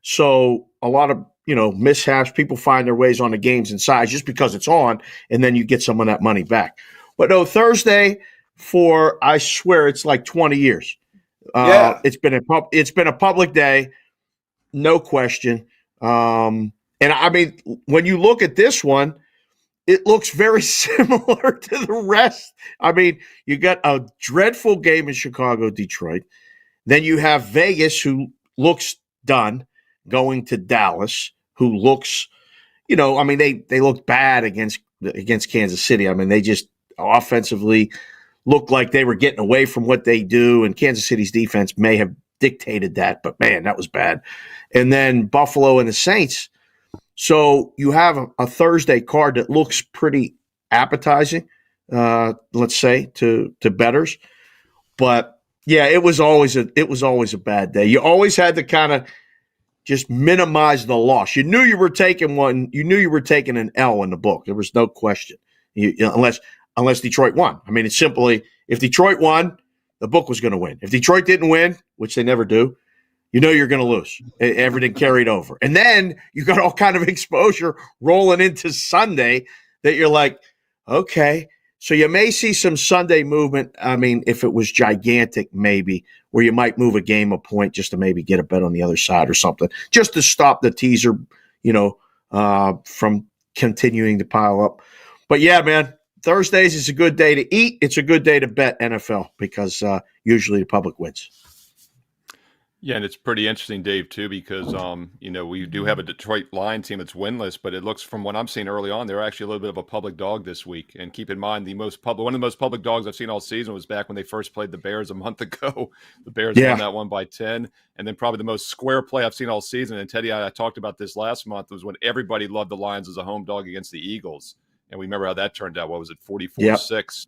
So a lot of mishaps. People find their ways on the games inside just because it's on, and then you get some of that money back. But no, Thursday for I swear it's like 20 years. It's been a public day, no question. And I mean, when you look at this one, it looks very similar to the rest. I mean, you got a dreadful game in Chicago, Detroit. Then you have Vegas, who looks done, going to Dallas, who looks, they looked bad against Kansas City. I mean, they just offensively looked like they were getting away from what they do, and Kansas City's defense may have dictated that, but man, that was bad. And then Buffalo and the Saints. So you have a Thursday card that looks pretty appetizing, let's say, to bettors. But yeah, it was always a bad day. You always had to kind of just minimize the loss. You knew you were taking one. You knew you were taking an L in the book. There was no question, unless Detroit won. I mean, it's simply if Detroit won, the book was going to win. If Detroit didn't win, which they never do, you know you're going to lose. Everything carried over. And then you got all kind of exposure rolling into Sunday that you're like, okay. So you may see some Sunday movement. I mean, if it was gigantic, maybe, where you might move a game a point just to maybe get a bet on the other side or something, just to stop the teaser, from continuing to pile up. But yeah, man, Thursdays is a good day to eat. It's a good day to bet NFL because usually the public wins. Yeah, and it's pretty interesting, Dave, too, because we do have a Detroit Lion team that's winless, but it looks from what I'm seeing early on, they're actually a little bit of a public dog this week. And keep in mind, one of the most public dogs I've seen all season was back when they first played the Bears a month ago. The Bears won that one by 10, and then probably the most square play I've seen all season. And Teddy, I talked about this last month, was when everybody loved the Lions as a home dog against the Eagles, and we remember how that turned out. What was it, 44-6?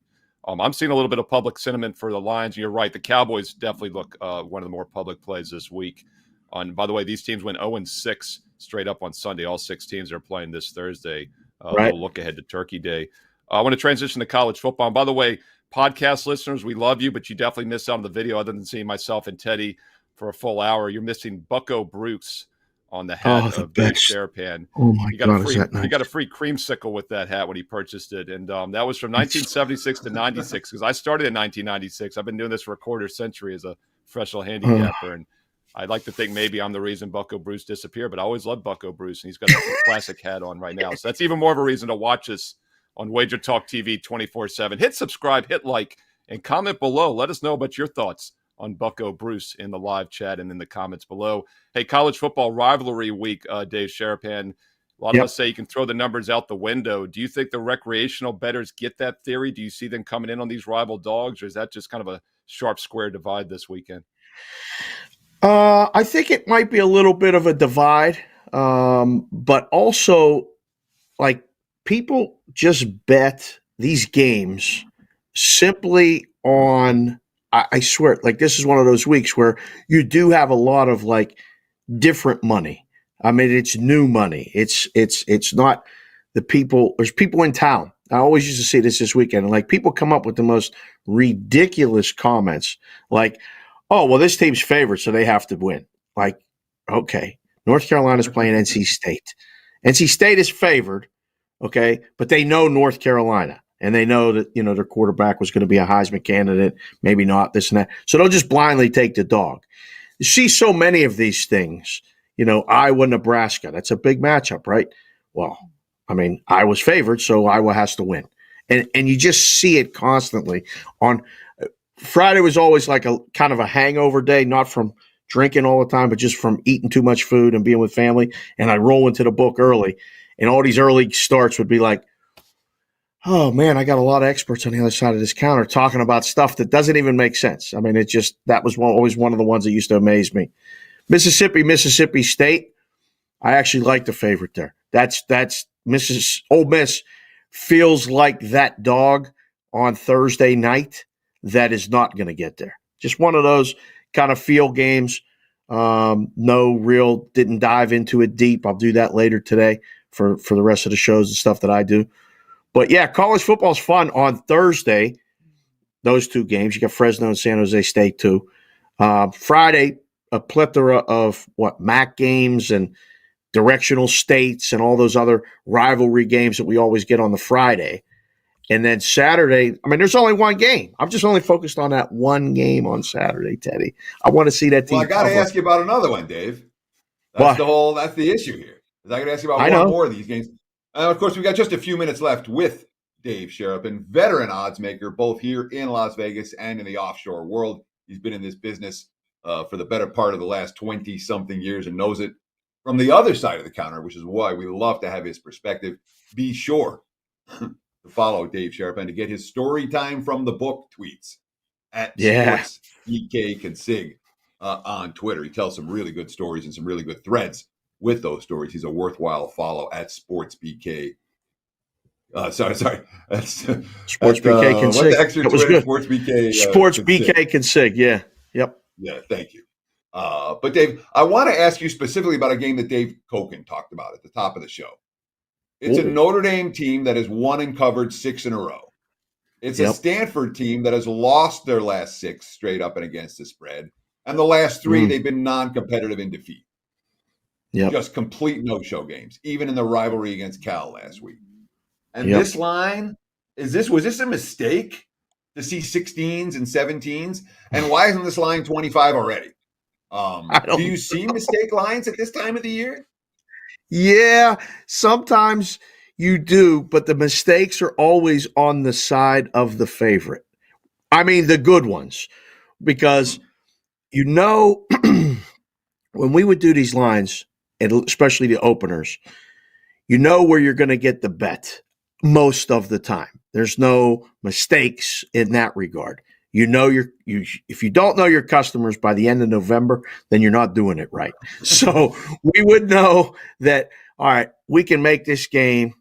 I'm seeing a little bit of public sentiment for the Lions. You're right. The Cowboys definitely look one of the more public plays this week. By the way, these teams went 0-6 straight up on Sunday. All 6 teams are playing this Thursday. We'll look ahead to Turkey Day. I want to transition to college football. And by the way, podcast listeners, we love you, but you definitely missed out on the video other than seeing myself and Teddy for a full hour. You're missing Bucko Bruce on the hat of Dave Sharapan. Oh my God, is that nice? He got a free creamsicle with that hat when he purchased it, and that was from 1976 to 96. Because I started in 1996. I've been doing this for a quarter century as a professional handicapper, and I'd like to think maybe I'm the reason Bucko Bruce disappeared. But I always loved Bucko Bruce, and he's got a classic hat on right now. So that's even more of a reason to watch us on Wager Talk TV 24/7. Hit subscribe, hit like, and comment below. Let us know about your thoughts on Bucko Bruce in the live chat and in the comments below. Hey, college football rivalry week, Dave Sharapan. A lot of us say you can throw the numbers out the window. Do you think the recreational bettors get that theory? Do you see them coming in on these rival dogs, or is that just kind of a sharp square divide this weekend? I think it might be a little bit of a divide, but also, like, people just bet these games simply on, I swear, like, this is one of those weeks where you do have a lot of, like, different money. I mean, it's new money. It's not the people. There's people in town. I always used to say this weekend, and, like, people come up with the most ridiculous comments, like, "Oh, well, this team's favored, so they have to win." Like, okay, North Carolina's playing NC State. NC State is favored, okay, but they know North Carolina. And they know that, their quarterback was going to be a Heisman candidate, maybe not, this and that. So they'll just blindly take the dog. You see so many of these things, Iowa, Nebraska. That's a big matchup, right? Well, I mean, Iowa's favored, so Iowa has to win. And you just see it constantly. On Friday was always like a kind of a hangover day, not from drinking all the time, but just from eating too much food and being with family. And I roll into the book early, and all these early starts would be like, oh, man, I got a lot of experts on the other side of this counter talking about stuff that doesn't even make sense. I mean, that was always one of the ones that used to amaze me. Mississippi State, I actually like the favorite there. That's Ole Miss feels like that dog on Thursday night that is not going to get there. Just one of those kind of feel games. Didn't dive into it deep. I'll do that later today for the rest of the shows and stuff that I do. But, yeah, college football is fun on Thursday, those 2 games. You got Fresno and San Jose State, too. Friday, a plethora of, MAC games and directional states and all those other rivalry games that we always get on the Friday. And then Saturday, I mean, there's only one game. I'm just only focused on that one game on Saturday, Teddy. I want to see that team. Well, I got to ask you about another one, Dave. That's the issue here. I got to ask you about one more of these games. Of course, we've got just a few minutes left with Dave Sharapan, veteran odds maker, both here in Las Vegas and in the offshore world. He's been in this business for the better part of the last 20-something years and knows it from the other side of the counter, which is why we love to have his perspective. Be sure to follow Dave Sharapan to get his story time from the book tweets at SportsBKConsig on Twitter. He tells some really good stories and some really good threads with those stories. He's a worthwhile follow at SportsBK. Sorry. That's SportsBK Consig. What the extra that was Twitter? good. SportsBK. SportsBK Consig. Yeah. Yep. Yeah. Thank you. But Dave, I want to ask you specifically about a game that Dave Cokin talked about at the top of the show. It's a Notre Dame team that has won and covered 6 in a row. It's a Stanford team that has lost their last 6 straight up and against the spread. And the last 3, they've been non-competitive in defeat. Just complete no-show games, even in the rivalry against Cal last week. And this line, was this a mistake to see 16s and 17s? And why isn't this line 25 already? Do you see mistake lines at this time of the year? Yeah, sometimes you do, but the mistakes are always on the side of the favorite. I mean, the good ones, because when we would do these lines, and especially the openers, you know where you're going to get the bet most of the time. There's no mistakes in that regard. You know if you don't know your customers by the end of November, then you're not doing it right. So we would know that, all right, we can make this game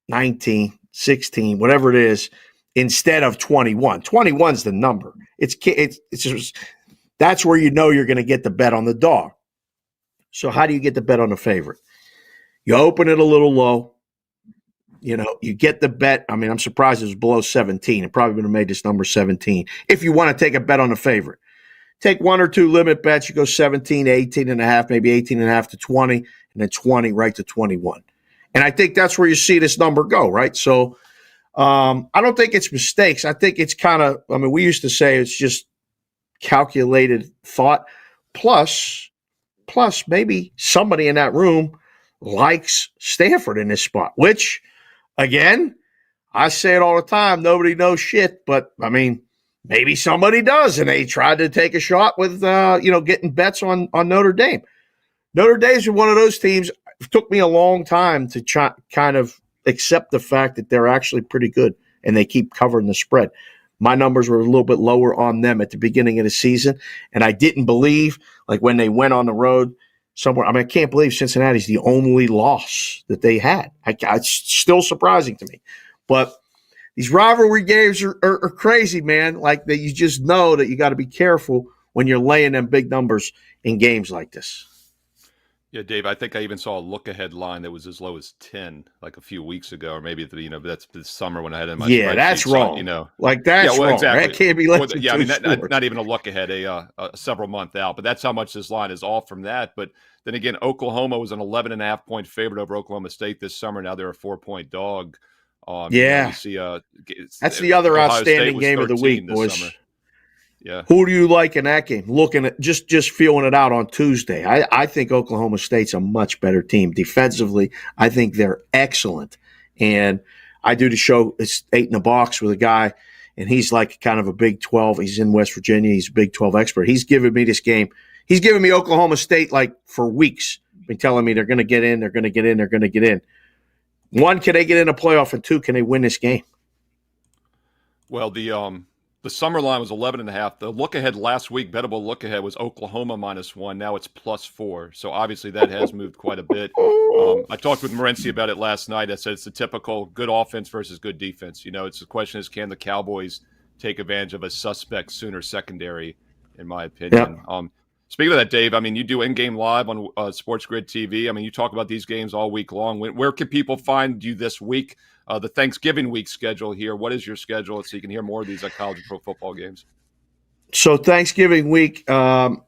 19, 16, whatever it is, instead of 21. 21's the number. It's just, that's where you know you're going to get the bet on the dog. So how do you get the bet on the favorite? You open it a little low. You know, you get the bet. I mean, I'm surprised it was below 17. It probably would have made this number 17 if you want to take a bet on the favorite. Take one or two limit bets. You go 17 to 18 and a half, maybe 18 and a half to 20, and then 20 right to 21. And I think that's where you see this number go, right? So I don't think it's mistakes. I think it's kind of, I mean, we used to say it's just calculated thought. Plus maybe somebody in that room likes Stanford in this spot, which, again, I say it all the time. Nobody knows shit, but I mean, maybe somebody does, and they tried to take a shot with, getting bets on Notre Dame. Notre Dame's one of those teams. It took me a long time to kind of accept the fact that they're actually pretty good, and they keep covering the spread. My numbers were a little bit lower on them at the beginning of the season, and I didn't believe, like when they went on the road somewhere. I mean, I can't believe Cincinnati's the only loss that they had. It's still surprising to me. But these rivalry games are crazy, man. Like that, you just know that you got to be careful when you're laying them big numbers in games like this. Yeah, Dave, I think I even saw a look-ahead line that was as low as 10 like a few weeks ago, or maybe that's this summer when I had it in my spreadsheet. That's wrong. So, that's wrong. Exactly. That can't be less than I mean, scores. not even a look-ahead, a several month out, but that's how much this line is off from that. But then again, Oklahoma was an 11.5-point favorite over Oklahoma State this summer. Now they're a 4-point dog. You see, that's the other Ohio outstanding game of the week, boys. Summer. Yeah. Who do you like in that game? Looking at just feeling it out on Tuesday. I think Oklahoma State's a much better team. Defensively, I think they're excellent. And I do the show, it's 8 in a Box with a guy, and he's like kind of a Big 12. He's in West Virginia. He's a Big 12 expert. He's giving me this game. He's giving me Oklahoma State like for weeks. Been telling me they're going to get in, they're going to get in, they're going to get in. One, can they get in a playoff? And two, can they win this game? Well, the summer line was 11.5. The look ahead last week, bettable look ahead, was Oklahoma -1. Now it's +4. So obviously that has moved quite a bit. I talked with Morency about it last night. I said it's the typical good offense versus good defense. It's the question is, can the Cowboys take advantage of a suspect Sooner secondary, in my opinion. Yeah. Speaking of that, Dave, I mean, you do in-game live on Sports Grid TV. I mean, you talk about these games all week long. Where can people find you this week? The Thanksgiving week schedule here. What is your schedule so you can hear more of these college and pro football games? So Thanksgiving week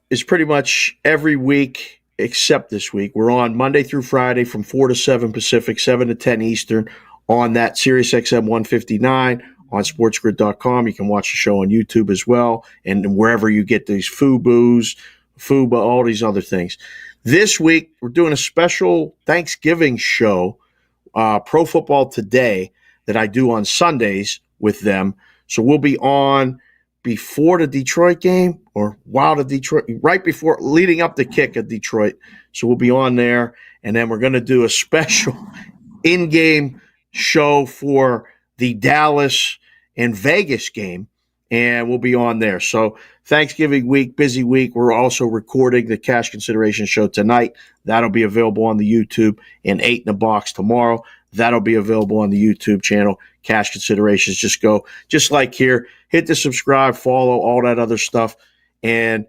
is pretty much every week except this week. We're on Monday through Friday from 4 to 7 Pacific, 7 to 10 Eastern on that SiriusXM 159 on sportsgrid.com. You can watch the show on YouTube as well, and wherever you get these Fuba, all these other things. This week, we're doing a special Thanksgiving show, Pro Football Today, that I do on Sundays with them. So we'll be on before the Detroit game or while the Detroit, right before, leading up the kick of Detroit. So we'll be on there, and then we're going to do a special in-game show for the Dallas and Vegas game, and we'll be on there. So Thanksgiving week, busy week. We're also recording the Cash Consideration show tonight. That'll be available on the YouTube, and 8 in a Box tomorrow. That'll be available on the YouTube channel. Cash Considerations. Just go, just like here, hit the subscribe, follow, all that other stuff. And,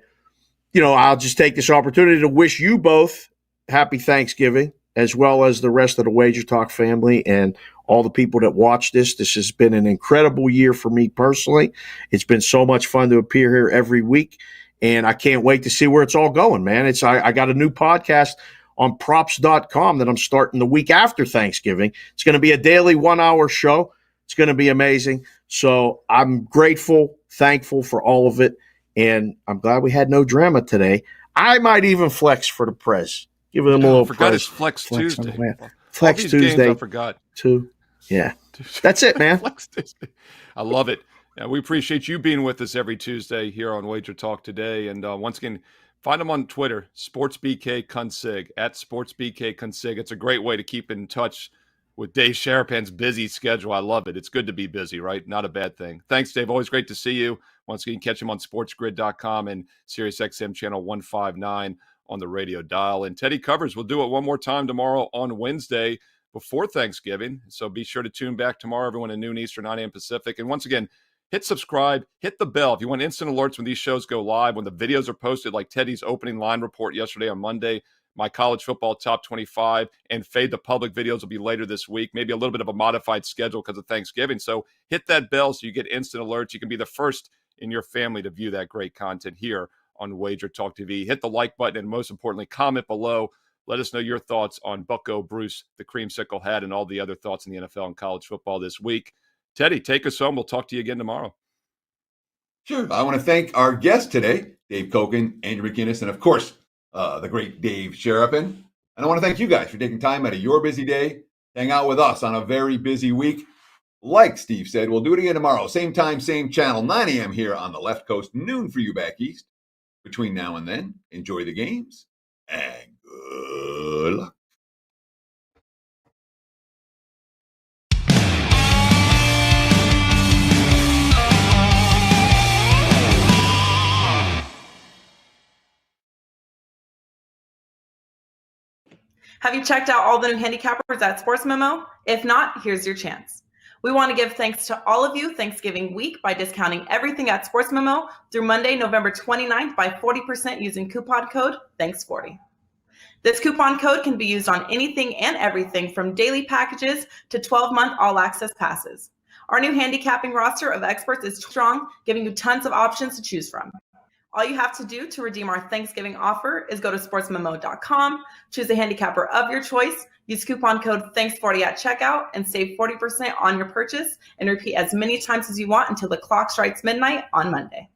I'll just take this opportunity to wish you both happy Thanksgiving, as well as the rest of the Wager Talk family and all the people that watch this. This has been an incredible year for me personally. It's been so much fun to appear here every week, and I can't wait to see where it's all going, man. I got a new podcast on props.com that I'm starting the week after Thanksgiving. It's going to be a daily 1-hour show. It's going to be amazing. So I'm grateful, thankful for all of it, and I'm glad we had no drama today. I might even flex for the Prez. Give them a little. I forgot it's Flex Tuesday. Flex Tuesday. Games I forgot. Too. Yeah. That's it, man. Flex Tuesday. I love it. We appreciate you being with us every Tuesday here on Wager Talk Today. And once again, Find them on Twitter, SportsBKConsig, at SportsBKConsig. It's a great way to keep in touch with Dave Sharapan's busy schedule. I love it. It's good to be busy, right? Not a bad thing. Thanks, Dave. Always great to see you. Once again, catch him on sportsgrid.com and SiriusXM channel 159 on the radio dial. And Teddy Covers will do it one more time tomorrow on Wednesday before Thanksgiving. So be sure to tune back tomorrow, everyone, at noon Eastern, 9 a.m. Pacific. And once again, hit subscribe, hit the bell if you want instant alerts when these shows go live, when the videos are posted, like Teddy's opening line report yesterday on Monday, my college football top 25, and Fade the Public videos will be later this week, maybe a little bit of a modified schedule because of Thanksgiving. So hit that bell so you get instant alerts. You can be the first in your family to view that great content here on Wager Talk TV. Hit the like button, and most importantly, comment below. Let us know your thoughts on Bucko, Bruce, the creamsicle hat, and all the other thoughts in the NFL and college football this week. Teddy, take us home. We'll talk to you again tomorrow. Sure. I want to thank our guests today, Dave Cokin, Andrew McInnis, and of course, the great Dave Sharapan. And I want to thank you guys for taking time out of your busy day to hang out with us on a very busy week. Like Steve said, we'll do it again tomorrow. Same time, same channel, 9 a.m. here on the left coast, noon for you back east. Between now and then, enjoy the games and good luck. Have you checked out all the new handicappers at Sports Memo? If not, here's your chance. We want to give thanks to all of you Thanksgiving week by discounting everything at Sports Memo through Monday, November 29th by 40% using coupon code THANKS40. This coupon code can be used on anything and everything from daily packages to 12-month all-access passes. Our new handicapping roster of experts is strong, giving you tons of options to choose from. All you have to do to redeem our Thanksgiving offer is go to sportsmemo.com, choose a handicapper of your choice, use coupon code THANKS40 at checkout, and save 40% on your purchase, and repeat as many times as you want until the clock strikes midnight on Monday.